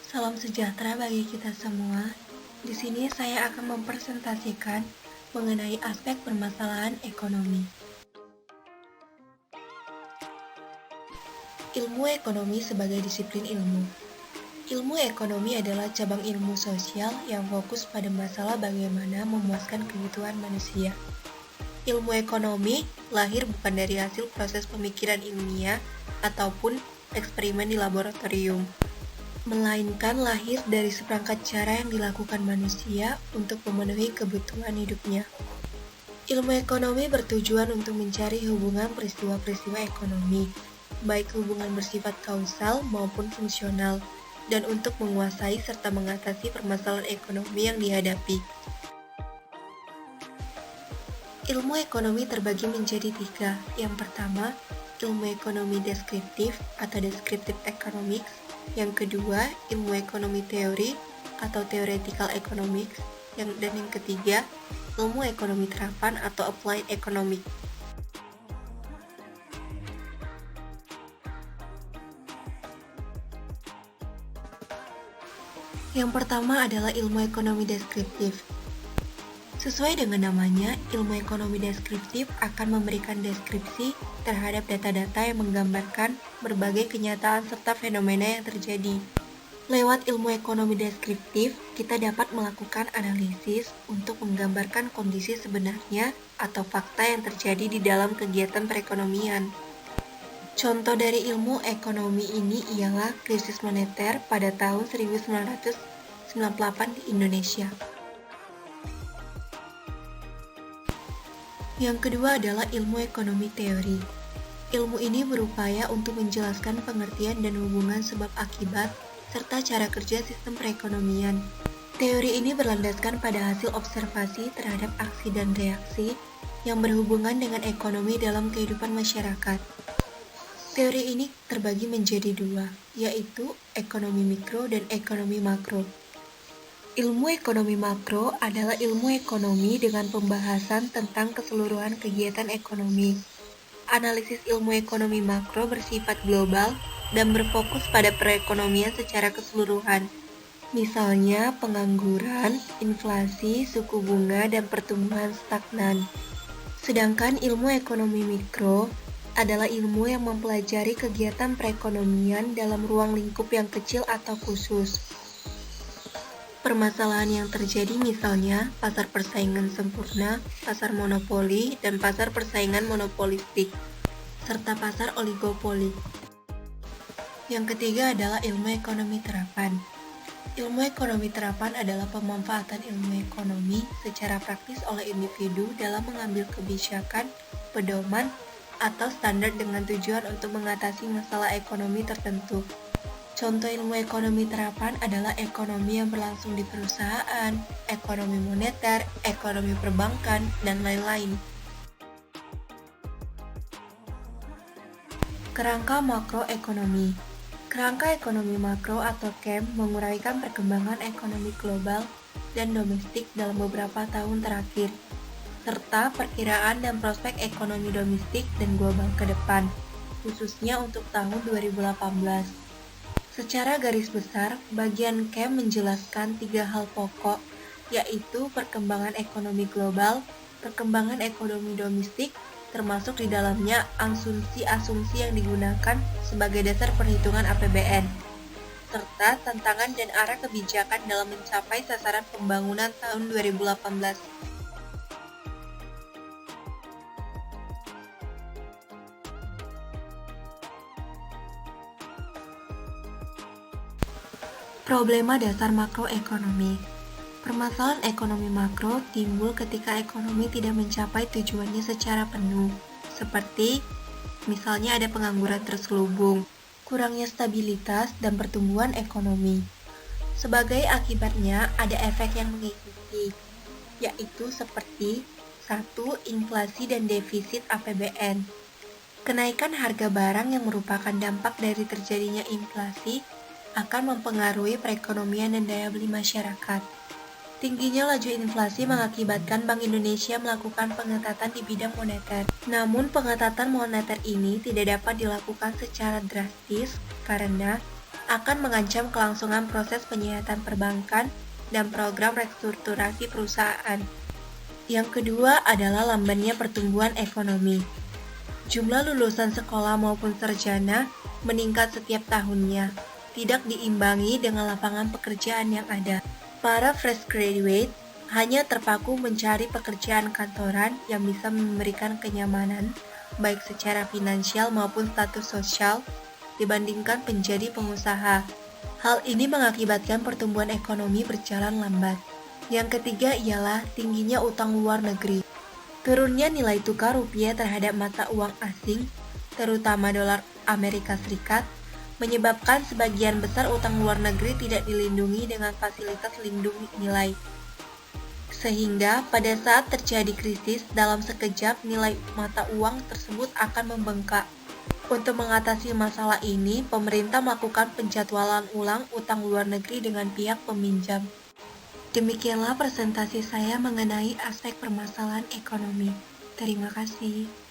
Salam sejahtera bagi kita semua. Di sini saya akan mempresentasikan mengenai aspek permasalahan ekonomi. Ilmu ekonomi sebagai disiplin ilmu. Ilmu ekonomi adalah cabang ilmu sosial yang fokus pada masalah bagaimana memuaskan kebutuhan manusia. Ilmu ekonomi lahir bukan dari hasil proses pemikiran ilmiah ataupun eksperimen di laboratorium, melainkan lahir dari seperangkat cara yang dilakukan manusia untuk memenuhi kebutuhan hidupnya. Ilmu ekonomi bertujuan untuk mencari hubungan peristiwa-peristiwa ekonomi, baik hubungan bersifat kausal maupun fungsional, dan untuk menguasai serta mengatasi permasalahan ekonomi yang dihadapi. Ilmu ekonomi terbagi menjadi tiga. Yang pertama, ilmu ekonomi deskriptif atau descriptive economics. Yang kedua, ilmu ekonomi teori atau theoretical economics. Dan yang ketiga, ilmu ekonomi terapan atau applied economics. Yang pertama adalah ilmu ekonomi deskriptif. Sesuai dengan namanya, ilmu ekonomi deskriptif akan memberikan deskripsi terhadap data-data yang menggambarkan berbagai kenyataan serta fenomena yang terjadi. Lewat ilmu ekonomi deskriptif, kita dapat melakukan analisis untuk menggambarkan kondisi sebenarnya atau fakta yang terjadi di dalam kegiatan perekonomian. Contoh dari ilmu ekonomi ini ialah krisis moneter pada tahun 1998 di Indonesia. Yang kedua adalah ilmu ekonomi teori. Ilmu ini berupaya untuk menjelaskan pengertian dan hubungan sebab akibat serta cara kerja sistem perekonomian. Teori ini berlandaskan pada hasil observasi terhadap aksi dan reaksi yang berhubungan dengan ekonomi dalam kehidupan masyarakat. Teori ini terbagi menjadi dua, yaitu ekonomi mikro dan ekonomi makro. Ilmu ekonomi makro adalah ilmu ekonomi dengan pembahasan tentang keseluruhan kegiatan ekonomi. Analisis ilmu ekonomi makro bersifat global dan berfokus pada perekonomian secara keseluruhan. Misalnya pengangguran, inflasi, suku bunga, dan pertumbuhan stagnan. Sedangkan ilmu ekonomi mikro adalah ilmu yang mempelajari kegiatan perekonomian dalam ruang lingkup yang kecil atau khusus. Permasalahan yang terjadi misalnya pasar persaingan sempurna, pasar monopoli, dan pasar persaingan monopolistik, serta pasar oligopoli. Yang ketiga adalah ilmu ekonomi terapan. Ilmu ekonomi terapan adalah pemanfaatan ilmu ekonomi secara praktis oleh individu dalam mengambil kebijakan, pedoman, atau standar dengan tujuan untuk mengatasi masalah ekonomi tertentu. Contoh ilmu ekonomi terapan adalah ekonomi yang berlangsung di perusahaan, ekonomi moneter, ekonomi perbankan, dan lain-lain. Kerangka makroekonomi. Kerangka ekonomi makro atau KEM menguraikan perkembangan ekonomi global dan domestik dalam beberapa tahun terakhir, serta perkiraan dan prospek ekonomi domestik dan global ke depan, khususnya untuk tahun 2018. Secara garis besar, bagian KEM menjelaskan tiga hal pokok, yaitu perkembangan ekonomi global, perkembangan ekonomi domestik, termasuk di dalamnya asumsi-asumsi yang digunakan sebagai dasar perhitungan APBN, serta tantangan dan arah kebijakan dalam mencapai sasaran pembangunan tahun 2018. Problema dasar makroekonomi. Permasalahan ekonomi makro timbul ketika ekonomi tidak mencapai tujuannya secara penuh, seperti misalnya ada pengangguran terselubung, kurangnya stabilitas dan pertumbuhan ekonomi. Sebagai akibatnya ada efek yang mengikuti, yaitu seperti 1. Inflasi dan defisit APBN. Kenaikan harga barang yang merupakan dampak dari terjadinya inflasi akan mempengaruhi perekonomian dan daya beli masyarakat. Tingginya laju inflasi mengakibatkan Bank Indonesia melakukan pengetatan di bidang moneter. Namun pengetatan moneter ini tidak dapat dilakukan secara drastis karena akan mengancam kelangsungan proses penyihatan perbankan dan program restrukturasi perusahaan. Yang kedua adalah lambannya pertumbuhan ekonomi. Jumlah lulusan sekolah maupun sarjana meningkat setiap tahunnya, tidak diimbangi dengan lapangan pekerjaan yang ada. Para fresh graduate hanya terpaku mencari pekerjaan kantoran yang bisa memberikan kenyamanan, baik secara finansial maupun status sosial, dibandingkan menjadi pengusaha. Hal ini mengakibatkan pertumbuhan ekonomi berjalan lambat. Yang ketiga ialah tingginya utang luar negeri. Turunnya nilai tukar rupiah terhadap mata uang asing, terutama dolar Amerika Serikat, menyebabkan sebagian besar utang luar negeri tidak dilindungi dengan fasilitas lindung nilai. Sehingga pada saat terjadi krisis, dalam sekejap nilai mata uang tersebut akan membengkak. Untuk mengatasi masalah ini, pemerintah melakukan penjadwalan ulang utang luar negeri dengan pihak peminjam. Demikianlah presentasi saya mengenai aspek permasalahan ekonomi. Terima kasih.